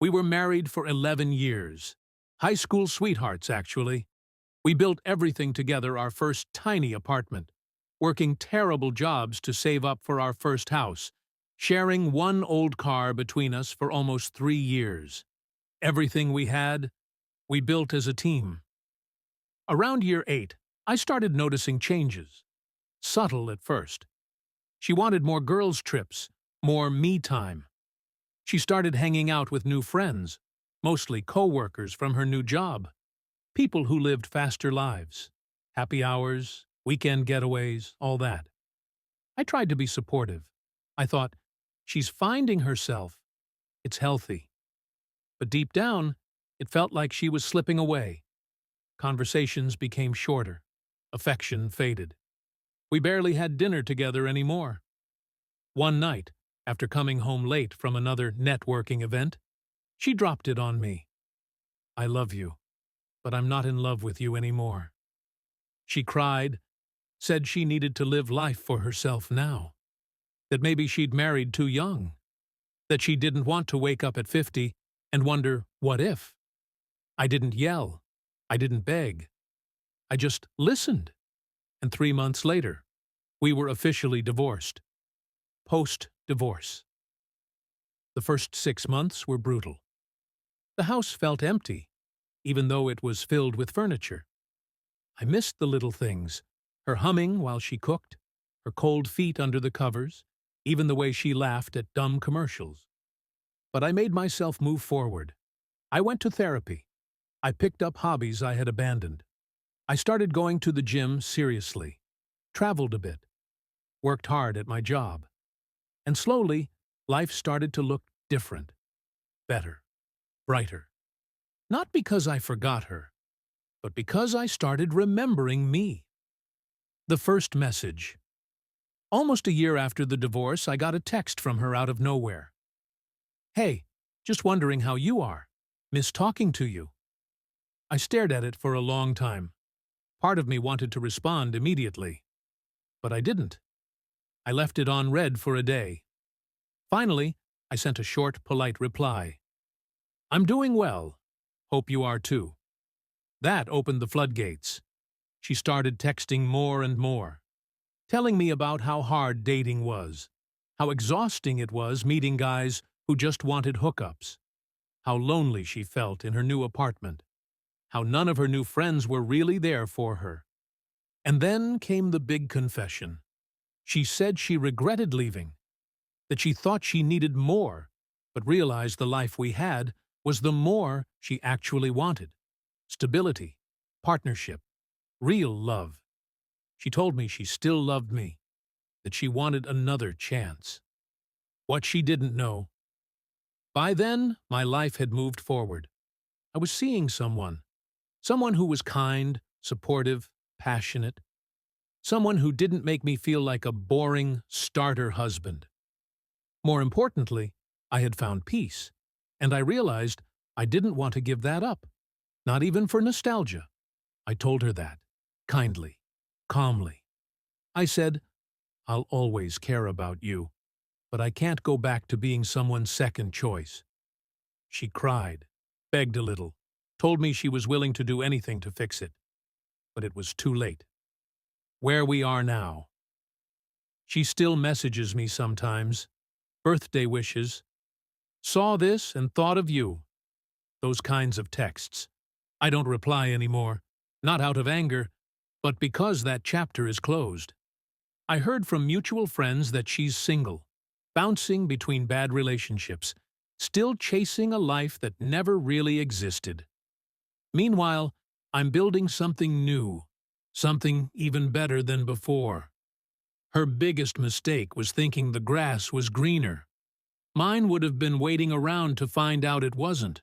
We were married for 11 years. High school sweethearts, actually. We built everything together, our first tiny apartment, working terrible jobs to save up for our first house, sharing one old car between us for almost 3 years. Everything we had, we built as a team. Around year 8, I started noticing changes. Subtle at first. She wanted more girls' trips, more me time. She started hanging out with new friends, mostly co-workers from her new job, people who lived faster lives, happy hours, weekend getaways, all that. I tried to be supportive. I thought, she's finding herself. It's healthy. But deep down, it felt like she was slipping away. Conversations became shorter. Affection faded. We barely had dinner together anymore. One night, after coming home late from another networking event, she dropped it on me. I love you, but I'm not in love with you anymore. She cried, said she needed to live life for herself now, that maybe she'd married too young, that she didn't want to wake up at 50 and wonder, what if? I didn't yell. I didn't beg. I just listened. And 3 months later, we were officially divorced. Post-divorce. The first 6 months were brutal. The house felt empty, even though it was filled with furniture. I missed the little things, her humming while she cooked, her cold feet under the covers, even the way she laughed at dumb commercials. But I made myself move forward. I went to therapy. I picked up hobbies I had abandoned. I started going to the gym seriously, traveled a bit, worked hard at my job. And slowly, life started to look different, better, brighter. Not because I forgot her, but because I started remembering me. The first message. Almost a year after the divorce, I got a text from her out of nowhere. Hey, just wondering how you are. Miss talking to you. I stared at it for a long time. Part of me wanted to respond immediately, but I didn't. I left it on read for a day. Finally, I sent a short, polite reply. I'm doing well. Hope you are too. That opened the floodgates. She started texting more and more, telling me about how hard dating was, how exhausting it was meeting guys who just wanted hookups, how lonely she felt in her new apartment, how none of her new friends were really there for her. And then came the big confession. She said she regretted leaving, that she thought she needed more, but realized the life we had was the more she actually wanted. Stability, partnership, real love. She told me she still loved me, that she wanted another chance. What she didn't know. By then, my life had moved forward. I was seeing someone who was kind, supportive, passionate, someone who didn't make me feel like a boring starter husband. More importantly, I had found peace, and I realized I didn't want to give that up, not even for nostalgia. I told her that, kindly, calmly. I said, I'll always care about you, but I can't go back to being someone's second choice. She cried, begged a little, told me she was willing to do anything to fix it, but it was too late. Where we are now. She still messages me sometimes, birthday wishes, saw this and thought of you, those kinds of texts. I don't reply anymore, not out of anger, but because that chapter is closed. I heard from mutual friends that she's single, bouncing between bad relationships, still chasing a life that never really existed. Meanwhile, I'm building something new, something even better than before. Her biggest mistake was thinking the grass was greener. Mine would have been waiting around to find out it wasn't.